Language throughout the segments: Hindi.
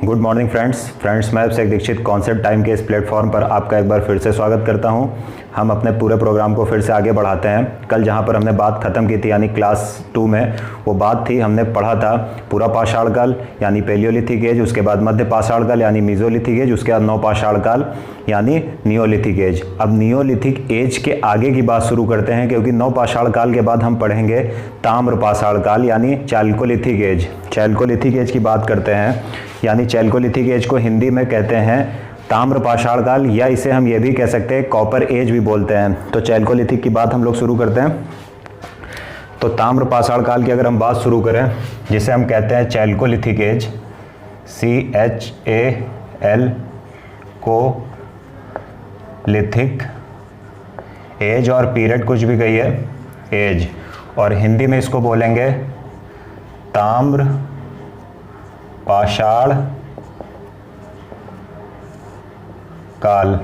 गुड मॉर्निंग फ्रेंड्स, मैं अभिषेक दीक्षित कॉन्सेप्ट टाइम के इस प्लेटफॉर्म पर आपका एक बार फिर से स्वागत करता हूं। हम अपने पूरे प्रोग्राम को फिर से आगे बढ़ाते हैं। कल जहां पर हमने बात ख़त्म की थी यानी क्लास 2 में, वो बात थी, हमने पढ़ा था पूरा पाषाण काल यानी पैलियोलिथिक एज, उसके बाद मध्य पाषाण काल यानी मीजोलिथिक एज, उसके बाद नवपाषाण काल यानी नियोलिथिक एज। अब नियोलिथिक एज के आगे की बात शुरू करते हैं, क्योंकि नवपाषाण काल के बाद हम पढ़ेंगे ताम्रपाषाण काल यानी चैल्कोलिथिक एज। चैल्कोलिथिक एज की बात करते हैं, यानी चैल्कोलिथिक एज को हिंदी में कहते हैं ताम्रपाषाण काल, या इसे हम ये भी कह सकते हैं कॉपर एज भी बोलते हैं। तो चैल्कोलिथिक की बात हम लोग शुरू करते हैं। तो ताम्रपाषाण काल की अगर हम बात शुरू करें, जिसे हम कहते हैं चैल्कोलिथिक एज, CHAL को लिथिक एज, और पीरियड कुछ भी कहिए एज, और हिंदी में इसको बोलेंगे ताम्र पाषाण काल।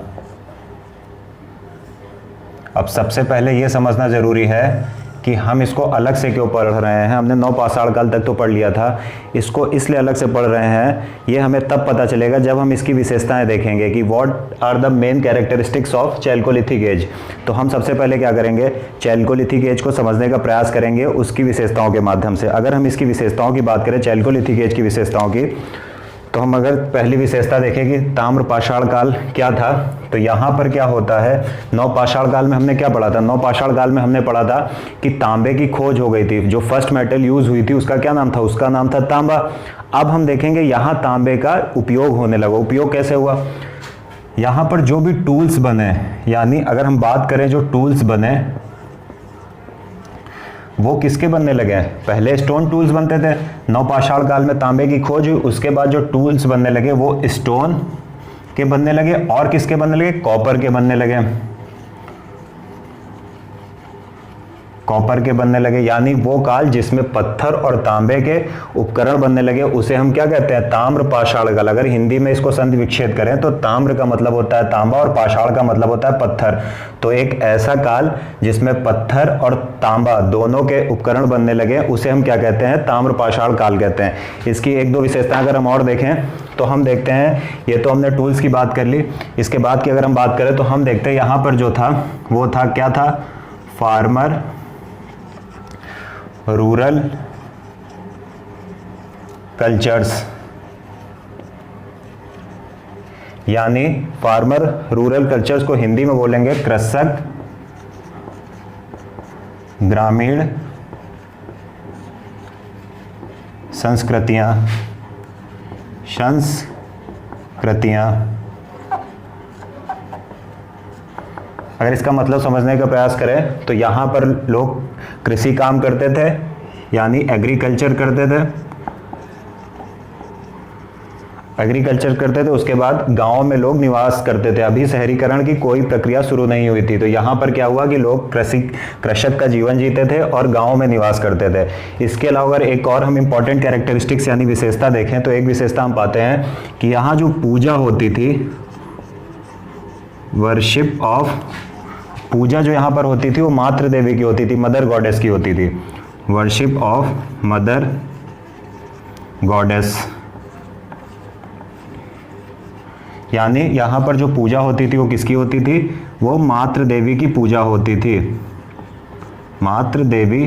अब सबसे पहले यह समझना जरूरी है कि हम इसको अलग से क्यों पढ़ रहे हैं। हमने नवपाषाण काल तक तो पढ़ लिया था, इसको इसलिए अलग से पढ़ रहे हैं, ये हमें तब पता चलेगा जब हम इसकी विशेषताएं देखेंगे कि what are the main characteristics of chalcolithic age. तो हम सबसे पहले क्या करेंगे, चैल्कोलिथिक एज को समझने का प्रयास करेंगे उसकी विशेषताओं के माध्यम से। अगर हम इसकी विशेषताओं की बात करें, चैल्कोलिथिक एज की विशेषताओं की, तो हम अगर पहली विशेषता देखें कि ताम्रपाषाण काल क्या था, तो यहाँ पर क्या होता है, नवपाषाण काल में हमने क्या पढ़ा था, नवपाषाण काल में हमने पढ़ा था कि तांबे की खोज हो गई थी। जो फर्स्ट मेटल यूज हुई थी उसका क्या नाम था, उसका नाम था तांबा। अब हम देखेंगे यहाँ तांबे का उपयोग होने लगा। उपयोग कैसे हुआ, यहाँ पर जो भी टूल्स बने, यानी अगर हम बात करें जो टूल्स बने वो किसके बनने लगे, पहले स्टोन टूल्स बनते थे, नवपाषाण काल में तांबे की खोज हुई, उसके बाद जो टूल्स बनने लगे वो स्टोन के बनने लगे, और किसके बनने लगे, कॉपर के बनने लगे, कॉपर के बनने लगे। यानी वो काल जिसमें पत्थर और तांबे के उपकरण बनने लगे उसे हम क्या कहते हैं, ताम्रपाषाण काल। अगर हिंदी में इसको संधि विच्छेद करें तो ताम्र का मतलब होता है तांबा और पाषाण का मतलब होता है पत्थर। तो एक ऐसा काल जिसमें पत्थर और तांबा दोनों के उपकरण बनने लगे उसे हम क्या कहते हैं, ताम्रपाषाण काल कहते हैं। इसकी एक दो विशेषताएं अगर हम और देखें तो हम देखते हैं, ये तो हमने टूल्स की बात कर ली, इसके बाद की अगर हम बात करें तो हम देखते हैं यहाँ पर जो था वो था क्या था, फार्मर रूरल कल्चर्स। यानी फार्मर रूरल कल्चर्स को हिंदी में बोलेंगे कृषक ग्रामीण संस्कृतियां। अगर इसका मतलब समझने का प्रयास करें तो यहाँ पर लोग कृषि काम करते थे, यानी एग्रीकल्चर करते थे, उसके बाद गांव में लोग निवास करते थे। अभी शहरीकरण की कोई प्रक्रिया शुरू नहीं हुई थी, तो यहाँ पर क्या हुआ कि लोग कृषक का जीवन जीते थे और गांव में निवास करते थे। इसके अलावा अगर एक और हम इंपॉर्टेंट कैरेक्टरिस्टिक्स यानी विशेषता देखें तो एक विशेषता हम पाते हैं कि यहाँ जो पूजा होती थी, वर्शिप ऑफ, पूजा जो यहाँ पर होती थी वो मातृ देवी की होती थी, मदर गॉडेस की होती थी, वर्शिप ऑफ मदर गॉडेस। यानी यहाँ पर जो पूजा होती थी वो किसकी होती थी, वो मातृ देवी की पूजा होती थी, मातृ देवी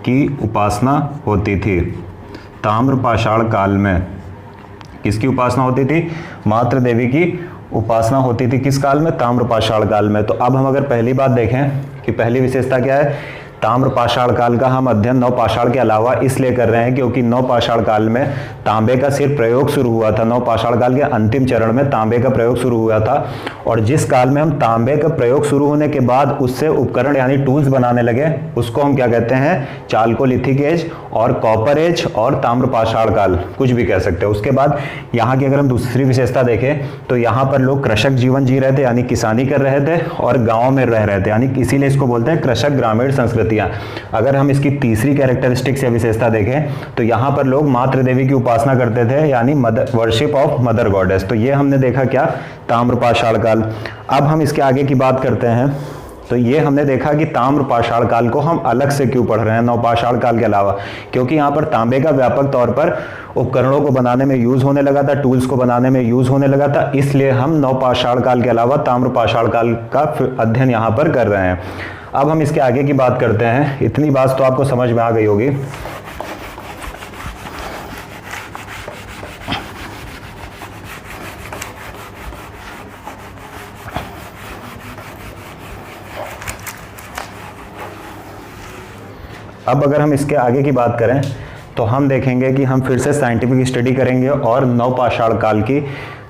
की उपासना होती थी। ताम्रपाषाण काल में किसकी उपासना होती थी, मातृ देवी की उपासना होती थी। किस काल में, ताम्रपाषाण काल में। तो अब हम अगर पहली बात देखें कि पहली विशेषता क्या है, ताम्रपाषाण काल का हम अध्ययन नवपाषाण के अलावा इसलिए कर रहे हैं क्योंकि नवपाषाण काल में तांबे का सिर्फ प्रयोग शुरू हुआ था। नवपाषाण काल के अंतिम चरण में तांबे का प्रयोग शुरू हुआ था, और जिस काल में हम तांबे का प्रयोग शुरू होने के बाद उससे उपकरण यानी टूल्स बनाने लगे उसको हम क्या कहते हैं, चाल्कोलिथिक एज और कॉपर एज और ताम्रपाषाण काल, कुछ भी कह सकते हैं। उसके बाद यहाँ की अगर हम दूसरी विशेषता देखें तो यहाँ पर लोग कृषक जीवन जी रहे थे, यानी किसानी कर रहे थे, और गाँव में रह रहे थे, यानी इसीलिए इसको बोलते हैं कृषक ग्रामीण संस्कृति। अगर हम इसकी तीसरी कैरेक्टरिस्टिक्स या विशेषता देखें तो यहां पर लोग मातृ देवी की उपासना करते थे, यानी वर्शिप ऑफ मदर गॉडेस। तो ये हमने देखा क्या, ताम्रपाषाण काल। अब हम इसके आगे की बात करते हैं तो ये हमने देखा कि ताम्र पाषाण काल को हम अलग से क्यों पढ़ रहे हैं नवपाषाण काल के अलावा, क्योंकि यहाँ पर तांबे का व्यापक तौर पर उपकरणों को बनाने में यूज होने लगा था, टूल्स को बनाने में यूज होने लगा था, इसलिए हम नवपाषाण काल के अलावा ताम्र पाषाण काल का अध्ययन यहाँ पर कर रहे हैं। अब हम इसके आगे की बात करते हैं। इतनी बात तो आपको समझ में आ गई होगी। अब अगर हम इसके आगे की बात करें तो हम देखेंगे कि हम फिर से साइंटिफिक स्टडी करेंगे और नवपाषाण काल की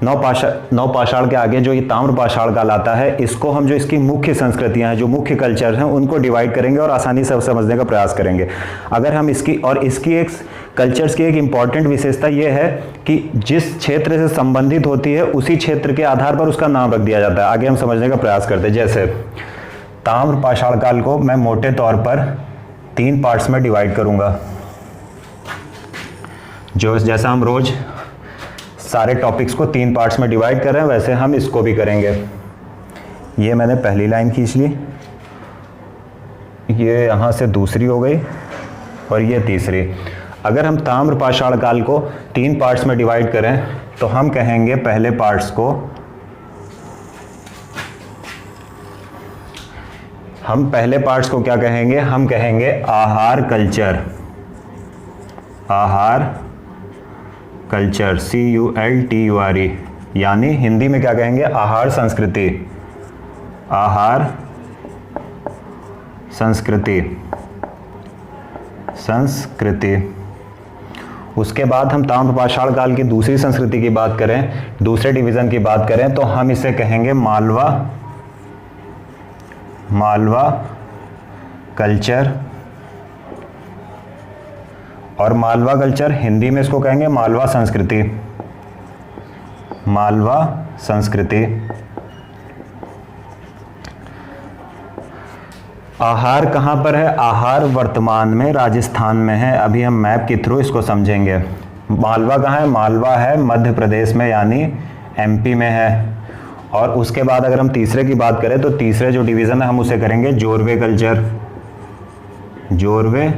नवपाषाण के आगे जो ये ताम्र पाषाण काल आता है, इसको हम जो इसकी मुख्य संस्कृतियां हैं, जो मुख्य कल्चर हैं, उनको डिवाइड करेंगे और आसानी से समझने का प्रयास करेंगे। अगर हम इसकी एक कल्चर्स की एक इंपॉर्टेंट विशेषता ये है कि जिस क्षेत्र से संबंधित होती है उसी क्षेत्र के आधार पर उसका नाम रख दिया जाता है। आगे हम समझने का प्रयास करते हैं। जैसे ताम्र पाषाण काल को मैं मोटे तौर पर 3 पार्ट्स में डिवाइड करूंगा, जो जैसा हम रोज सारे टॉपिक्स को 3 पार्ट्स में डिवाइड कर रहे हैं वैसे हम इसको भी करेंगे। ये मैंने पहली लाइन खींच ली, ये यहाँ से दूसरी हो गई और ये तीसरी। अगर हम ताम्र पाषाण काल को 3 पार्ट्स में डिवाइड करें तो हम कहेंगे पहले पार्ट्स को क्या कहेंगे? हम कहेंगे आहार कल्चर। आहार कल्चर CULTURE, यानी हिंदी में क्या कहेंगे? आहार संस्कृति। आहार संस्कृति। उसके बाद हम ताम्र पाषाण काल की दूसरी संस्कृति की बात करें, दूसरे डिवीजन की बात करें तो हम इसे कहेंगे मालवा कल्चर। और मालवा कल्चर हिंदी में इसको कहेंगे मालवा संस्कृति। मालवा संस्कृति। आहार कहाँ पर है? आहार वर्तमान में राजस्थान में है। अभी हम मैप के थ्रू इसको समझेंगे। मालवा कहाँ है? मालवा है मध्य प्रदेश में, यानी MP में है। और उसके बाद अगर हम तीसरे की बात करें तो तीसरे जो डिवीज़न है हम उसे करेंगे जोरवे कल्चर। जोरवे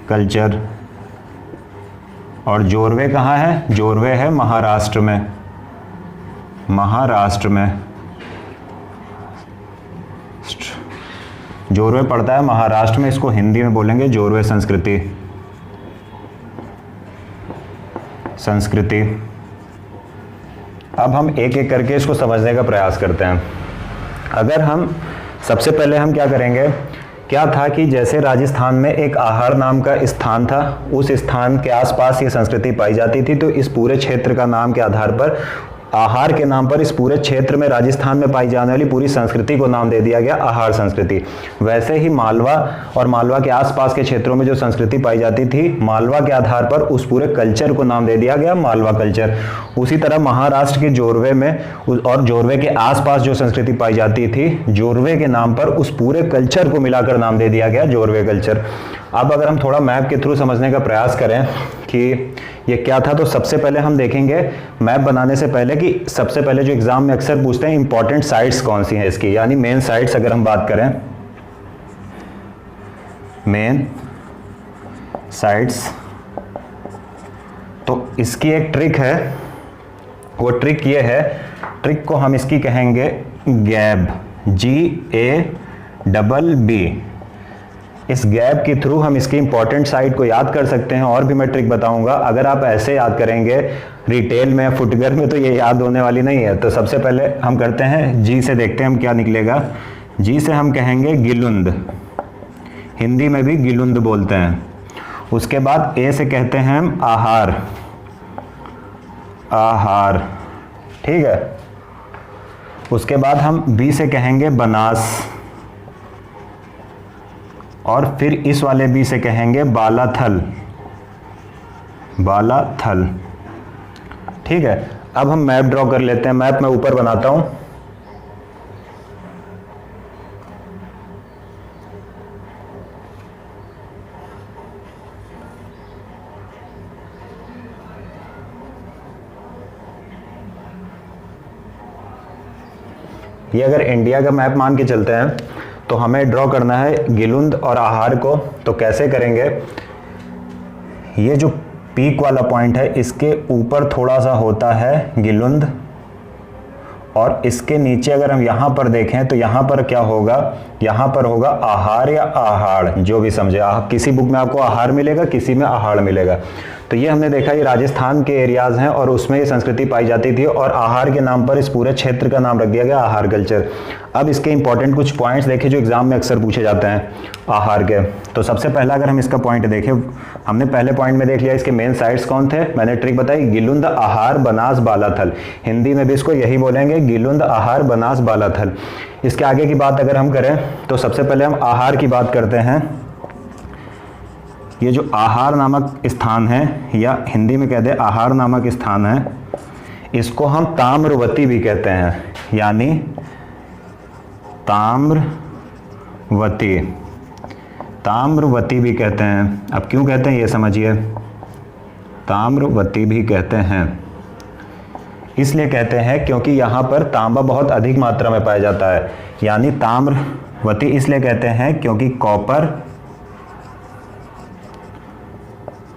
कल्चर। और जोरवे कहाँ है? जोरवे है महाराष्ट्र में। महाराष्ट्र में जोरवे पड़ता है महाराष्ट्र में। इसको हिंदी में बोलेंगे जोरवे संस्कृति। अब हम एक एक करके इसको समझने का प्रयास करते हैं। अगर हम सबसे पहले हम क्या करेंगे, क्या था कि जैसे राजस्थान में एक आहार नाम का स्थान था, उस स्थान के आसपास ये संस्कृति पाई जाती थी, तो इस पूरे क्षेत्र का नाम के आधार पर, आहार के नाम पर, इस पूरे क्षेत्र में राजस्थान में पाई जाने वाली पूरी संस्कृति को नाम दे दिया गया आहार संस्कृति। वैसे ही मालवा और मालवा के आसपास के क्षेत्रों में जो संस्कृति पाई जाती थी, मालवा के आधार पर उस पूरे कल्चर को नाम दे दिया गया मालवा कल्चर। उसी तरह महाराष्ट्र के जोरवे में और जोरवे के आसपास जो संस्कृति पाई जाती थी, जोरवे के नाम पर उस पूरे कल्चर को मिलाकर नाम दे दिया गया जोरवे कल्चर। अब अगर हम थोड़ा मैप के थ्रू समझने का प्रयास करें कि ये क्या था, तो सबसे पहले हम देखेंगे मैप बनाने से पहले कि सबसे पहले जो एग्जाम में अक्सर पूछते हैं इंपॉर्टेंट साइट्स कौन सी हैं इसकी, यानी मेन साइट्स। अगर हम बात करें मेन साइट्स, तो इसकी एक ट्रिक है। वो ट्रिक ये है, ट्रिक को हम इसकी कहेंगे गैब, GABB। इस गैप के थ्रू हम इसकी इंपॉर्टेंट साइट को याद कर सकते हैं। और भी मैं ट्रिक बताऊंगा, अगर आप ऐसे याद करेंगे रिटेल में, फुटवेयर में, तो ये याद होने वाली नहीं है। तो सबसे पहले हम करते हैं G से, देखते हैं हम क्या निकलेगा। G से हम कहेंगे गिलुंद, हिंदी में भी गिलुंद बोलते हैं। उसके बाद A से कहते हैं हम आहार, आहार, ठीक है। उसके बाद हम B से कहेंगे बनास, और फिर इस वाले B से कहेंगे बालाथल, बालाथल, ठीक है। अब हम मैप ड्रॉ कर लेते हैं। मैप मैं ऊपर बनाता हूं। ये अगर इंडिया का मैप मान के चलते हैं तो हमें ड्रॉ करना है गिलुंद और आहार को। तो कैसे करेंगे, ये जो पीक वाला पॉइंट है इसके ऊपर थोड़ा सा होता है गिलुंद, और इसके नीचे अगर हम यहाँ पर देखें तो यहाँ पर क्या होगा, यहाँ पर होगा आहार या आहाड़, जो भी समझे। किसी बुक में आपको आहार मिलेगा, किसी में आहाड़ मिलेगा। तो ये हमने देखा ये राजस्थान के एरियाज़ हैं और उसमें ये संस्कृति पाई जाती थी, और आहार के नाम पर इस पूरे क्षेत्र का नाम रख दिया गया आहार कल्चर। अब इसके इंपॉर्टेंट कुछ पॉइंट्स देखें जो एग्जाम में अक्सर पूछे जाते हैं आहार के। तो सबसे पहला अगर हम इसका पॉइंट देखें, हमने पहले पॉइंट में देख लिया इसके मेन साइट्स कौन थे, मैंने ट्रिक बताई, गिलुंद, आहार, बनास, बालाथल। हिंदी में भी इसको यही बोलेंगे, गिलुंद, आहार, बनास, बालाथल। इसके आगे की बात अगर हम करें तो सबसे पहले हम आहार की बात करते हैं। ये जो आहार नामक स्थान है, या हिंदी में कहते हैं आहार नामक स्थान है, इसको हम ताम्रवती भी कहते हैं, यानी ताम्रवती, ताम्रवती भी कहते हैं। अब क्यों कहते हैं ये समझिए, ताम्रवती भी कहते हैं इसलिए कहते हैं क्योंकि यहाँ पर तांबा बहुत अधिक मात्रा में पाया जाता है। यानी ताम्रवती इसलिए कहते हैं क्योंकि कॉपर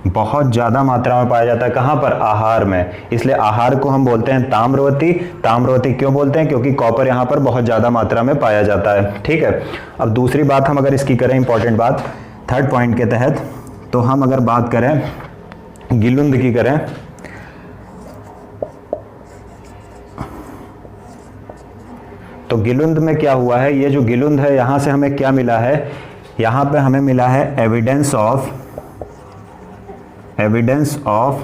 बहुत ज़्यादा मात्रा में पाया जाता है। कहाँ पर, आहार में, इसलिए आहार को हम बोलते हैं ताम्रवती। ताम्रवती क्यों बोलते हैं, क्योंकि कॉपर यहाँ पर बहुत ज़्यादा मात्रा में पाया जाता है। ठीक है, अब दूसरी बात हम अगर इसकी करें, इंपॉर्टेंट बात थर्ड पॉइंट के तहत, तो हम अगर बात करें गिलुंद की करें, तो गिलुंद में क्या हुआ है, ये जो गिलुंद है यहाँ से हमें क्या मिला है, यहाँ पे हमें मिला है एविडेंस ऑफ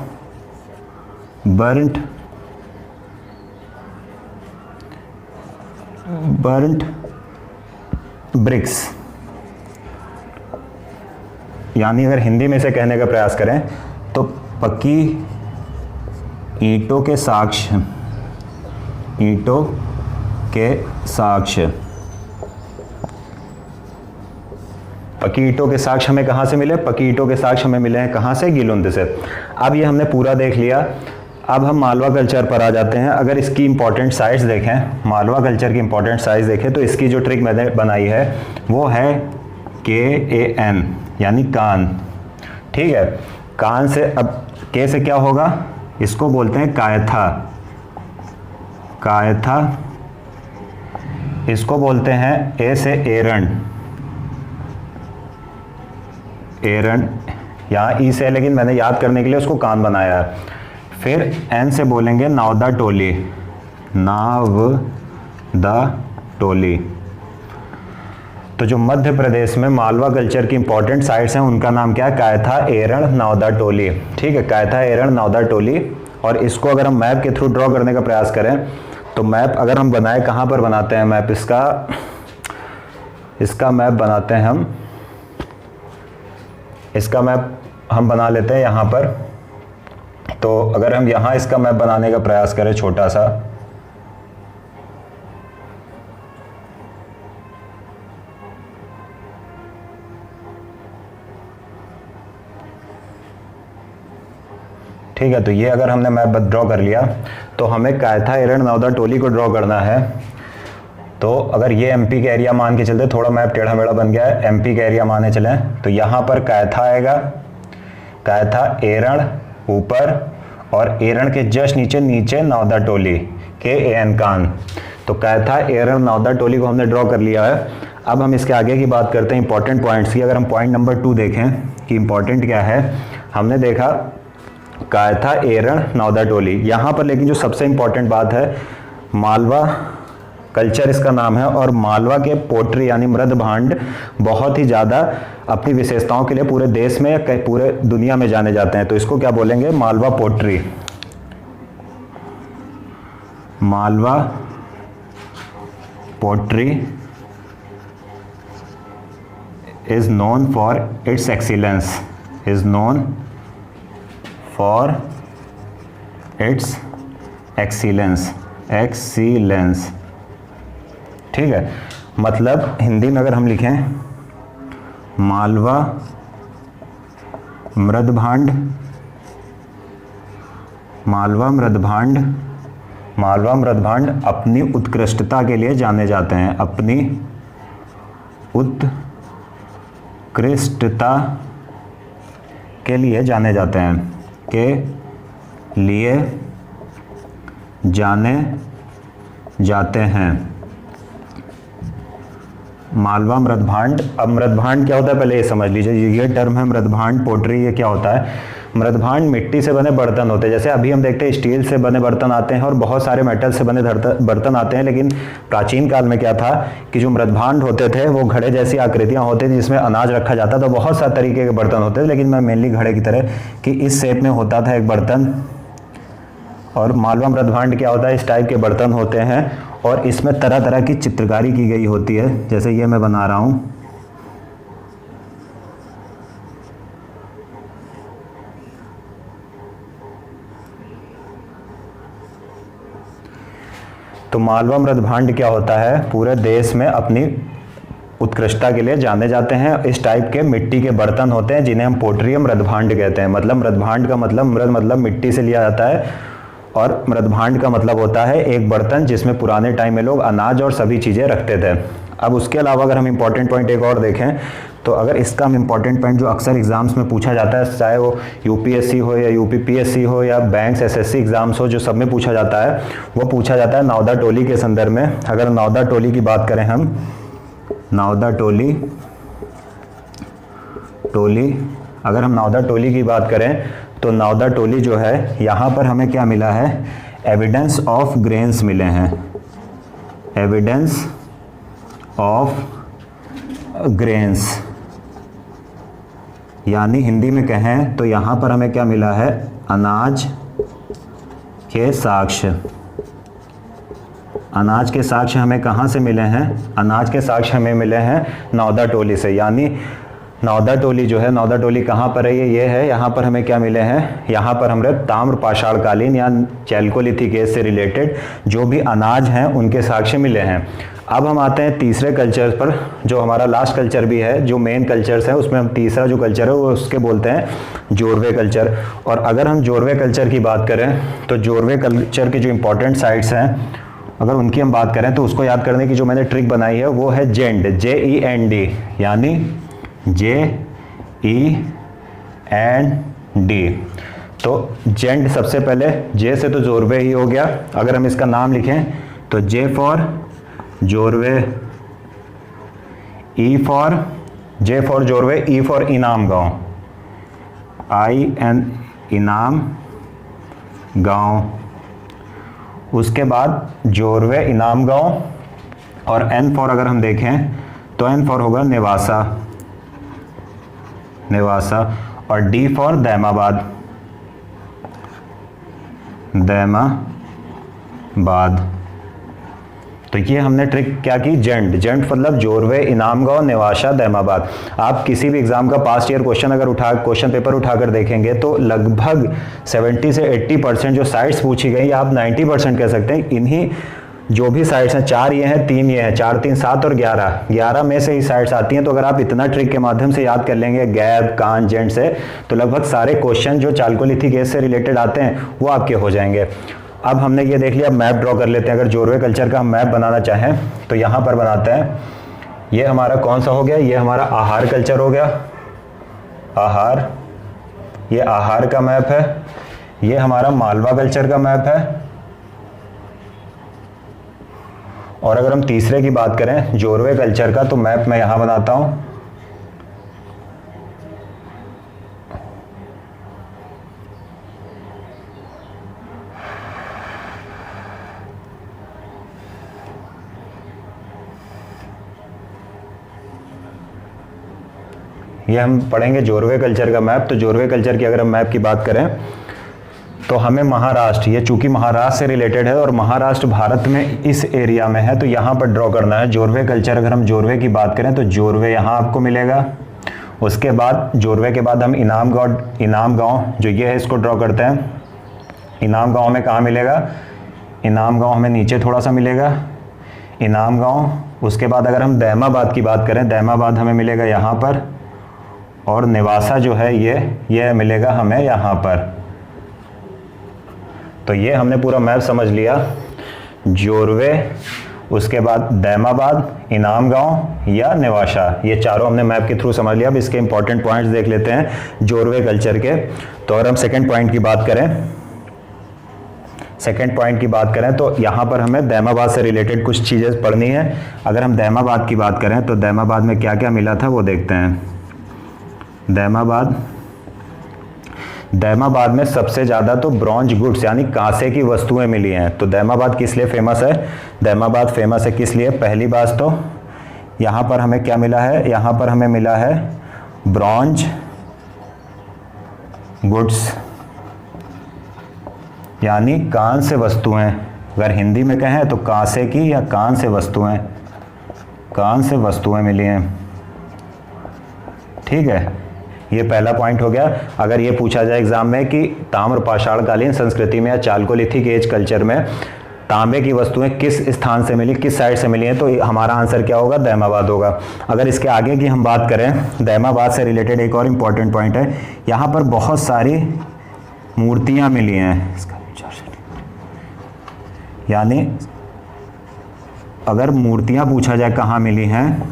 बर्न्ट ब्रिक्स। यानी अगर हिंदी में से कहने का प्रयास करें तो पक्की ईंटों के साक्ष्य, ईंटों के साक्ष्य, पक्की ईंटों के साक्ष्य हमें कहाँ से मिले, पक्की ईंटों के साक्ष्य हमें मिले हैं कहाँ से, गिलुंद से। अब ये हमने पूरा देख लिया। अब हम मालवा कल्चर पर आ जाते हैं। अगर इसकी इंपॉर्टेंट साइट्स देखें, मालवा कल्चर की इंपॉर्टेंट साइट्स देखें, तो इसकी जो ट्रिक मैंने बनाई है वो है KAN, यानी कान। ठीक है, कान से, अब के से क्या होगा, इसको बोलते हैं कायथा, कायथा। इसको बोलते हैं ए से एरण, एरण, यहाँ ई से है लेकिन मैंने याद करने के लिए उसको कान बनाया है। फिर एन से बोलेंगे नावदा टोली, नावदा टोली। तो जो मध्य प्रदेश में मालवा कल्चर की इंपॉर्टेंट साइट्स हैं उनका नाम क्या है, कायथा, एरण, नावदा टोली। ठीक है, कायथा, एरण, नावदा टोली। और इसको अगर हम मैप के थ्रू ड्रॉ करने का प्रयास करें तो मैप अगर हम बनाए, कहाँ पर बनाते हैं मैप, इसका मैप बनाते हैं हम, इसका मैप हम बना लेते हैं यहाँ पर। तो अगर हम यहाँ इसका मैप बनाने का प्रयास करें छोटा सा, ठीक है, तो ये अगर हमने मैप ड्रॉ कर लिया तो हमें कायथा, एरण, नावदा टोली को ड्रॉ करना है। तो अगर ये एमपी का एरिया मान के चलते, थोड़ा मैप टेढ़ा मेढ़ा बन गया है, एमपी का एरिया माने चलें, तो यहाँ पर कायथा आएगा, कायथा, एरण ऊपर, और एरण के जस्ट नीचे नावदा टोली, KAN, कान। तो कायथा, एरण, नावदा टोली को हमने ड्रॉ कर लिया है। अब हम इसके आगे की बात करते हैं इंपॉर्टेंट पॉइंट्स की। अगर हम पॉइंट नंबर 2 देखें कि इंपॉर्टेंट क्या है, हमने देखा कायथा, एरण, नावदा टोली। यहाँ पर लेकिन जो सबसे इंपॉर्टेंट बात है, मालवा कल्चर इसका नाम है, और मालवा के पोट्री यानी मृद भांड बहुत ही ज़्यादा अपनी विशेषताओं के लिए पूरे देश में या पूरे दुनिया में जाने जाते हैं। तो इसको क्या बोलेंगे, Malwa pottery. Malwa pottery is known for its excellence, is known for its excellence, excellence। ठीक है, मतलब हिंदी में अगर हम लिखें मालवा मृदभांड, मालवा मृदभांड, मालवा मृदभांड अपनी उत्कृष्टता के लिए जाने जाते हैं, अपनी उत्कृष्टता के लिए जाने जाते हैं, के लिए जाने जाते हैं। मालवा मृदभांड, अब मृदभांड क्या होता है पहले ये समझ लीजिए, ये टर्म है मृदभांड, पोट्री, ये क्या होता है? मृदभांड मिट्टी से बने बर्तन होते हैं। जैसे अभी हम देखते हैं स्टील से बने बर्तन आते हैं और बहुत सारे मेटल से बने बर्तन आते हैं, लेकिन प्राचीन काल में क्या था कि जो मृदभांड होते थे वो घड़े जैसी आकृतियां होती थी जिसमें अनाज रखा जाता था। बहुत सारे तरीके के बर्तन होते थे, लेकिन मैं मेनली घड़े की तरह कि इस शेप में होता था एक बर्तन। और मालवा मृदभांड क्या होता है? इस टाइप के बर्तन होते हैं और इसमें तरह तरह की चित्रकारी की गई होती है। जैसे ये मैं बना रहा हूँ, तो मालवा मृदभांड क्या होता है? पूरे देश में अपनी उत्कृष्टता के लिए जाने जाते हैं। इस टाइप के मिट्टी के बर्तन होते हैं जिन्हें हम पोट्री मृदभांड कहते हैं। मतलब मृदभांड का मतलब, मृद मतलब मिट्टी से लिया जाता है और मृदभांड का मतलब होता है एक बर्तन जिसमें पुराने टाइम में लोग अनाज और सभी चीज़ें रखते थे। अब उसके अलावा अगर हम इंपॉर्टेंट पॉइंट एक और देखें तो अगर इसका हम इंपॉर्टेंट पॉइंट जो अक्सर एग्जाम्स में पूछा जाता है, चाहे वो यूपीएससी हो या यूपीपीएससी हो या बैंक्स एसएससी एग्जाम्स हो, जो सब में पूछा जाता है, वो पूछा जाता है नौदा टोली के संदर्भ में। अगर नौदा टोली की बात करें हम, नौदा टोली अगर हम नौदा टोली की बात करें तो नौदा टोली जो है, यहाँ पर हमें क्या मिला है? एविडेंस ऑफ ग्रेन्स मिले हैं, एविडेंस ऑफ ग्रेन्स, यानी हिंदी में कहें तो यहाँ पर हमें क्या मिला है? अनाज के साक्ष्य। अनाज के साक्ष्य हमें कहाँ से मिले हैं? अनाज के साक्ष्य हमें मिले हैं नौदा टोली से। यानी नौदा टोली जो है, नौदा टोली कहाँ पर है? ये है, यहाँ पर हमें क्या मिले हैं? यहाँ पर हमें ताम्र पाषाणकालीन या चैल्कोलिथिक एज से रिलेटेड जो भी अनाज हैं उनके साक्ष्य मिले हैं। अब हम आते हैं तीसरे कल्चर पर, जो हमारा लास्ट कल्चर भी है, जो मेन कल्चर्स है उसमें हम तीसरा जो कल्चर है वो उसके बोलते हैं जोरवे कल्चर। और अगर हम जोरवे कल्चर की बात करें तो जोरवे कल्चर की जो इंपॉर्टेंट साइट्स हैं अगर उनकी हम बात करें तो उसको याद करने की जो मैंने ट्रिक बनाई है वो है जेंड, JEND, यानी JEND। तो जेंड सबसे पहले, जे से तो जोरवे ही हो गया। अगर हम इसका नाम लिखें तो J for Jorwe, J for Jorwe, E for Inamgaon, IN इनाम गांव। उसके बाद जोरवे इनाम गांव, और N फॉर अगर हम देखें तो N फॉर होगा नेवासा, और D फॉर दैमाबाद, तो ये हमने ट्रिक क्या की? जेंड मतलब जोरवे, इनाम गांव, नेवासा, दैमाबाद। आप किसी भी एग्जाम का पास्ट ईयर क्वेश्चन अगर क्वेश्चन पेपर उठाकर देखेंगे तो लगभग 70 से 80% जो साइट्स पूछी गई, आप 90% कह सकते हैं इन्हीं जो भी साइट्स हैं, 4 ये हैं, 3 ये हैं, 4 3 7 और 11 में से ही साइट्स आती हैं। तो अगर आप इतना ट्रिक के माध्यम से याद कर लेंगे गैप, कान, जेंड से, तो लगभग सारे क्वेश्चन जो चाल्कोलिथिक एज से रिलेटेड आते हैं वो आपके हो जाएंगे। अब हमने ये देख लिया, मैप ड्रॉ कर लेते हैं। अगर जोरवे कल्चर का हम मैप बनाना चाहें तो यहाँ पर बनाते हैं। ये हमारा कौन सा हो गया? ये हमारा आहार कल्चर हो गया, आहार, ये आहार का मैप है। ये हमारा मालवा कल्चर का मैप है। और अगर हम तीसरे की बात करें जोरवे कल्चर का, तो मैप मैं यहाँ बनाता हूँ। ये हम पढ़ेंगे जोरवे कल्चर का मैप। तो जोरवे कल्चर की अगर हम मैप की बात करें तो हमें महाराष्ट्र, ये चूंकि महाराष्ट्र से रिलेटेड है और महाराष्ट्र भारत में इस एरिया में है, तो यहाँ पर ड्रॉ करना है जोरवे कल्चर। अगर हम जोरवे की बात करें तो जोरवे यहाँ आपको मिलेगा। उसके बाद जोरवे के बाद हम इनाम गांव जो ये है इसको ड्रॉ करते हैं। इनाम गांव में कहाँ मिलेगा? इनाम गांव हमें नीचे थोड़ा सा मिलेगा, इनाम गांव। उसके बाद अगर हम दैमाबाद की बात करें, दैमाबाद हमें मिलेगा यहाँ पर, और नेवासा जो है ये मिलेगा हमें यहाँ पर। तो ये हमने पूरा मैप समझ लिया जोरवे उसके बाद दैमाबाद, इनाम गांव या नेवाशा। ये चारों हमने मैप के थ्रू समझ लिया। अब इसके इंपॉर्टेंट पॉइंट्स देख लेते हैं जोरवे कल्चर के। तो अगर हम सेकंड पॉइंट की बात करें, तो यहाँ पर हमें दैमाबाद से रिलेटेड कुछ चीज़ें पढ़नी है। अगर हम दैमाबाद की बात करें तो दैमाबाद में क्या क्या मिला था वो देखते हैं। दैमाबाद में सबसे ज़्यादा तो ब्रॉन्ज गुड्स यानी कांसे की वस्तुएं मिली हैं। तो दैमाबाद किस लिए फेमस है? दैमाबाद फेमस है किस लिए? पहली बात तो यहाँ पर हमें क्या मिला है? यहाँ पर हमें मिला है ब्रॉन्ज गुड्स यानी कांस्य वस्तुएं। अगर हिंदी में कहें तो कांसे की या कांस्य वस्तुएं मिली हैं। ठीक है, ये पहला पॉइंट हो गया। अगर ये पूछा जाए एग्जाम में कि ताम्र पाषाणकालीन संस्कृति में या चालकोलिथिक एज कल्चर में तांबे की वस्तुएं किस स्थान से मिली, किस साइड से मिली हैं, तो हमारा आंसर क्या होगा? दैमाबाद होगा। अगर इसके आगे की हम बात करें, दैमाबाद से रिलेटेड एक और इम्पॉर्टेंट पॉइंट है, यहाँ पर बहुत सारी मूर्तियाँ मिली हैं। यानी अगर मूर्तियाँ पूछा जाए कहाँ मिली हैं,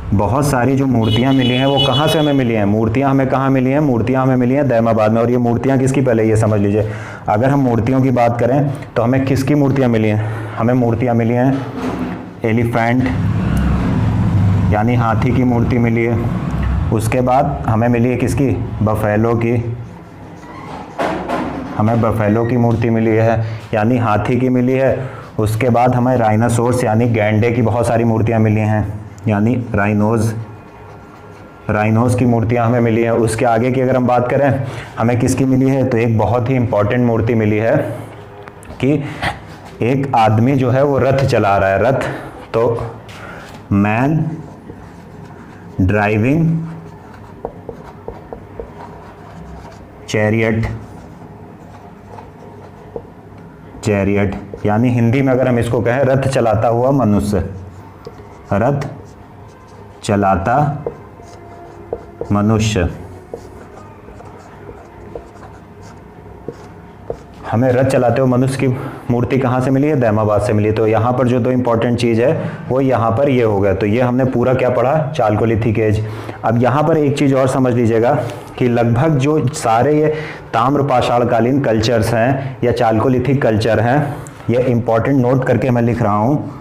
बहुत सारी जो मूर्तियाँ मिली हैं वो कहाँ से हमें मिली हैं? मूर्तियाँ हमें कहाँ मिली हैं? मूर्तियाँ हमें मिली हैं दैमाबाद में। और ये मूर्तियाँ किसकी? पहले ये समझ लीजिए। अगर हम मूर्तियों की बात करें तो हमें किसकी मूर्तियाँ मिली हैं? हमें मूर्तियाँ मिली हैं एलिफेंट यानी हाथी की मूर्ति मिली है। उसके बाद हमें मिली है किसकी? बफेलो की। हमें बफेलो की मूर्ति मिली है यानी हाथी की मिली है। उसके बाद हमें राइनासोर्स यानी गैंडे की बहुत सारी मूर्तियाँ मिली हैं यानी राइनोज की मूर्तियां हमें मिली है। उसके आगे की अगर हम बात करें हमें किसकी मिली है, तो एक बहुत ही इंपॉर्टेंट मूर्ति मिली है कि एक आदमी जो है वो रथ चला रहा है। रथ तो मैन ड्राइविंग चैरियट यानी हिंदी में अगर हम इसको कहें रथ चलाता हुआ मनुष्य। रथ चलाता मनुष्य। हमें रथ चलाते हुए मनुष्य की मूर्ति कहाँ से मिली है? दैमाबाद से मिली। तो यहाँ पर जो दो इंपॉर्टेंट चीज़ है वो यहाँ पर ये हो गया। तो ये हमने पूरा क्या पढ़ा? Chalcolithic as. अब यहाँ पर एक चीज़ और समझ लीजिएगा कि लगभग जो सारे ये ताम्र पाषाणकालीन कल्चर्स हैं या चालकोलिथिक कल्चर हैं, ये इंपॉर्टेंट नोट करके मैं लिख रहा हूँ,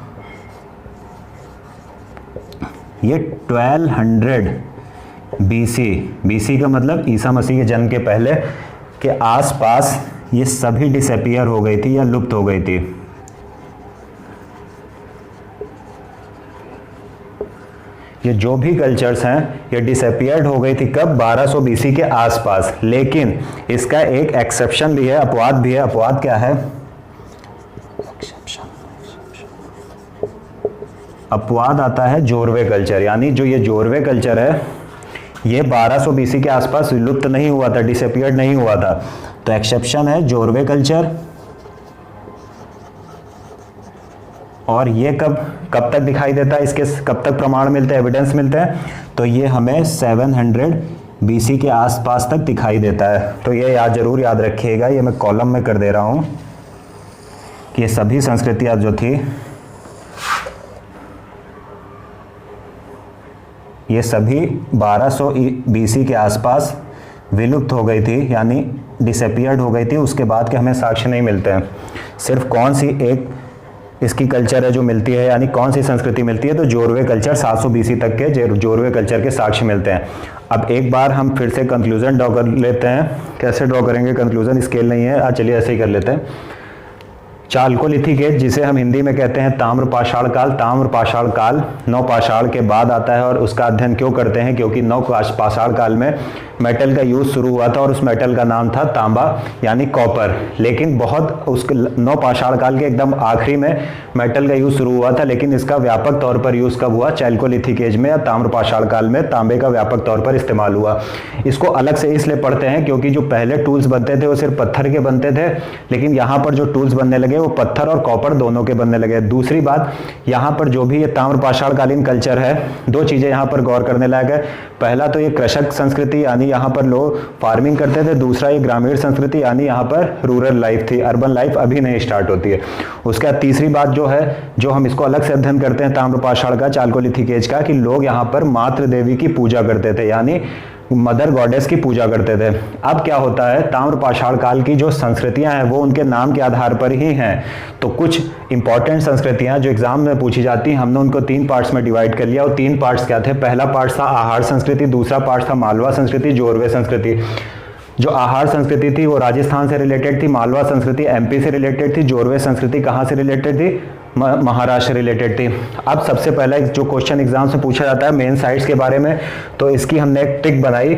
ये 1200 BC का मतलब ईसा मसीह के जन्म के पहले के आसपास ये सभी डिसअपीयर हो गई थी या लुप्त हो गई थी। ये जो भी कल्चर्स हैं ये डिसअपीयर्ड हो गई थी कब? 1200 BC के आसपास। लेकिन इसका एक एक्सेप्शन भी है, अपवाद भी है। अपवाद क्या है? अपवाद आता है जोरवे कल्चर। यानी जो ये जोरवे कल्चर है ये 1200 BC के आसपास विलुप्त नहीं हुआ था, डिसअपीयर्ड नहीं हुआ था। तो एक्सेप्शन है जोरवे कल्चर। और ये कब तक दिखाई देता है? इसके कब तक प्रमाण मिलते हैं, एविडेंस मिलते हैं? तो ये हमें 700 BC के आसपास तक दिखाई देता है। तो ये जरूर याद रखिएगा, ये मैं कॉलम में कर दे रहा हूँ कि ये सभी संस्कृतियाँ जो थी ये सभी 1200 BC के आसपास विलुप्त हो गई थी यानी डिसअपीयर्ड हो गई थी। उसके बाद के हमें साक्ष्य नहीं मिलते हैं। सिर्फ कौन सी एक इसकी कल्चर है जो मिलती है, यानी कौन सी संस्कृति मिलती है? तो जोरवे कल्चर 700 BC तक के जोरवे कल्चर के साक्ष्य मिलते हैं। अब एक बार हम फिर से कंक्लूजन ड्रॉ कर लेते हैं। कैसे ड्रॉ करेंगे? कंक्लूजन स्केल नहीं है, चलिए ऐसे ही कर लेते हैं। चालकोलिथिक एज, जिसे हम हिंदी में कहते हैं ताम्र पाषाण काल। ताम्र पाषाण काल नवपाषाण के बाद आता है। और उसका अध्ययन क्यों करते हैं? क्योंकि नवपाषाण काल में मेटल का यूज शुरू हुआ था और उस मेटल का नाम था तांबा यानी कॉपर। लेकिन बहुत उस नवपाषाण काल के एकदम आखिरी में मेटल का यूज शुरू हुआ था, लेकिन इसका व्यापक तौर पर यूज कब हुआ? चालकोलिथिक एज में या ताम्र पाषाण काल में तांबे का व्यापक तौर पर इस्तेमाल हुआ। इसको अलग से इसलिए पढ़ते हैं क्योंकि जो पहले टूल्स बनते थे वो सिर्फ पत्थर के बनते थे, लेकिन यहाँ पर जो टूल्स बनने लगे वो पत्थर और कॉपर दोनों के बनने लगे। दूसरी बात, यहाँ पर जो भी ये ताम्र पाषाणकालीन कल्चर है, दो चीजें यहाँ पर गौर करने लायक है। पहला तो ये कृषक संस्कृति यानी यानी यहाँ पर लोग फार्मिंग करते थे। दूसरा ये ग्रामीण संस्कृति यानी यहाँ पर रूरल लाइफ थी, अर्बन लाइफ अभी नहीं स्टार्ट होती है। उसके बाद तीसरी बात जो है, जो हम इसको अलग से अध्ययन करते हैं ताम्रपाषाण का, चालकोलिथिक एज का, कि लोग यहाँ पर मातृ देवी की पूजा करते थे, यानी मदर गॉडेस की पूजा करते थे। अब क्या होता है, ताम्रपाषाण काल की जो संस्कृतियां हैं वो उनके नाम के आधार पर ही हैं। तो कुछ इंपॉर्टेंट संस्कृतियां जो एग्जाम में पूछी जाती हैं, हमने उनको 3 पार्ट्स में डिवाइड कर लिया। और 3 पार्ट्स क्या थे, पहला पार्ट था आहार संस्कृति, दूसरा पार्ट था मालवा संस्कृति, जोरवे संस्कृति। जो आहार संस्कृति थी वो राजस्थान से रिलेटेड थी, मालवा संस्कृति एमपी से रिलेटेड थी, जोरवे संस्कृति कहाँ से रिलेटेड थी, महाराष्ट्र रिलेटेड थी। अब सबसे पहला जो क्वेश्चन एग्जाम से पूछा जाता है मेन साइट्स के बारे में, तो इसकी हमने एक ट्रिक बनाई।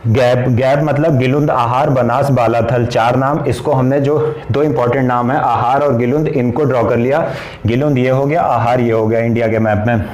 गैप मतलब गिलुंद, आहार, बनास, बालाथल, 4 नाम। इसको हमने जो 2 इंपॉर्टेंट नाम है आहार और गिलुंद, इनको ड्रॉ कर लिया। गिलुंद ये हो गया, आहार ये हो गया इंडिया के मैप में।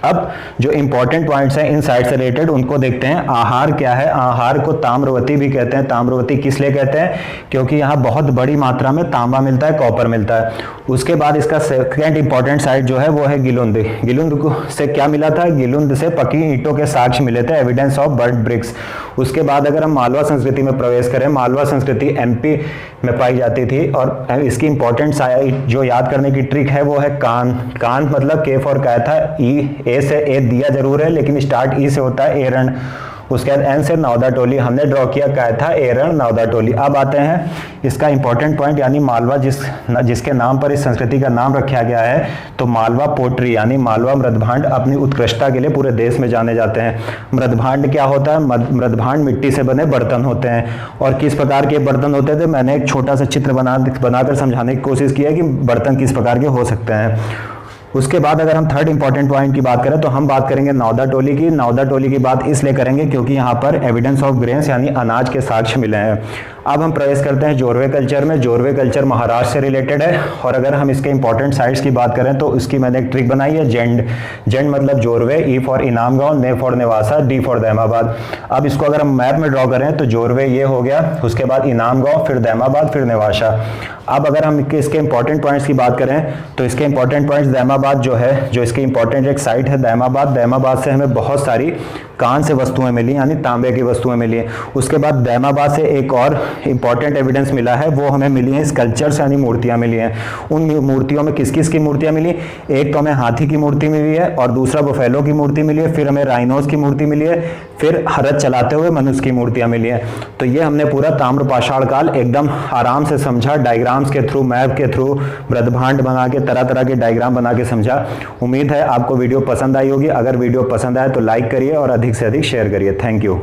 अब जो इंपॉर्टेंट पॉइंट्स हैं इन साइड से रिलेटेड उनको देखते हैं। आहार क्या है, आहार को ताम्रवती भी कहते हैं। ताम्रवती किस लिए कहते हैं, क्योंकि यहाँ बहुत बड़ी मात्रा में तांबा मिलता है, कॉपर मिलता है। उसके बाद इसका सेकंड इंपॉर्टेंट साइट जो है वो है गिलुंद। गिलुंद से क्या मिला था, गिलुंद से पकी ईंटों के साक्ष्य मिले थे, एविडेंस ऑफ बर्ड ब्रिक्स। उसके बाद अगर हम मालवा संस्कृति में प्रवेश करें, मालवा संस्कृति एमपी में पाई जाती थी और इसकी इंपॉर्टेंट साइट जो याद करने की ट्रिक है वो है कान। कान मतलब के फॉर क्या था, ए से ए दिया जरूर है लेकिन स्टार्ट ई से होता है, एरण। उसके बाद एन से नौदा टोली हमने ड्रॉ किया, क्या था, एरण नौदा टोली। अब आते हैं इसका इंपॉर्टेंट पॉइंट, यानी मालवा जिसके नाम पर इस संस्कृति का नाम रखा गया है, तो मालवा पोट्री यानी मालवा मृदभांड अपनी उत्कृष्टता के लिए पूरे देश में जाने जाते हैं। मृदभांड क्या होता है, मृदभांड मिट्टी से बने बर्तन होते हैं। और किस प्रकार के बर्तन होते थे, मैंने एक छोटा सा चित्र बनाकर समझाने की कोशिश की है कि बर्तन किस प्रकार के हो सकते हैं। उसके बाद अगर हम थर्ड इंपॉर्टेंट पॉइंट की बात करें तो हम बात करेंगे नौदा टोली की। नौदा टोली की बात इसलिए करेंगे क्योंकि यहाँ पर एविडेंस ऑफ ग्रेन्स यानी अनाज के साक्ष्य मिले हैं। अब हम प्रवेश करते हैं जोरवे कल्चर में। जोरवे कल्चर महाराष्ट्र से रिलेटेड है और अगर हम इसके इंपॉर्टेंट साइट्स की बात करें तो इसकी मैंने एक ट्रिक बनाई है, जेंड। जेंड मतलब Jorwe, E for Inamgaon, N for Nevasa, D for Daimabad. अब इसको अगर हम मैप में ड्रॉ करें तो जोरवे ये हो गया, उसके बाद इनाम गांव, फिर दैमाबाद, फिर नेवासा। अब अगर हम इसके इंपॉर्टेंट पॉइंट्स की बात करें तो इसके इंपॉर्टेंट पॉइंट्स, दैमाबाद जो है, जो इसकी इंपॉर्टेंट एक साइट है दैमाबाद। दैमाबाद से हमें बहुत सारी कान से वस्तुएं मिली यानी तांबे की वस्तुएं मिली हैं। उसके बाद दैमाबाद से एक और इंपॉर्टेंट एविडेंस मिला है, वो हमें मिली है स्कल्पचर्स यानी मूर्तियां मिली हैं। उन मूर्तियों में किस किस की मूर्तियां मिली, एक तो हमें हाथी की मूर्ति मिली है और दूसरा बुफेलो की मूर्ति मिली है, फिर हमें राइनोस की मूर्ति मिली है, फिर रथ चलाते हुए मनुष्य की मूर्तियां मिली हैं। तो ये हमने पूरा ताम्रपाषाण काल एकदम आराम से समझा, डायग्राम्स के थ्रू, मैप के थ्रू, मृदभांड बना के, तरह तरह के डायग्राम बना के समझा। उम्मीद है आपको वीडियो पसंद आई होगी। अगर वीडियो पसंद आए तो लाइक करिए और अधिक से अधिक शेयर करिए। Thank you.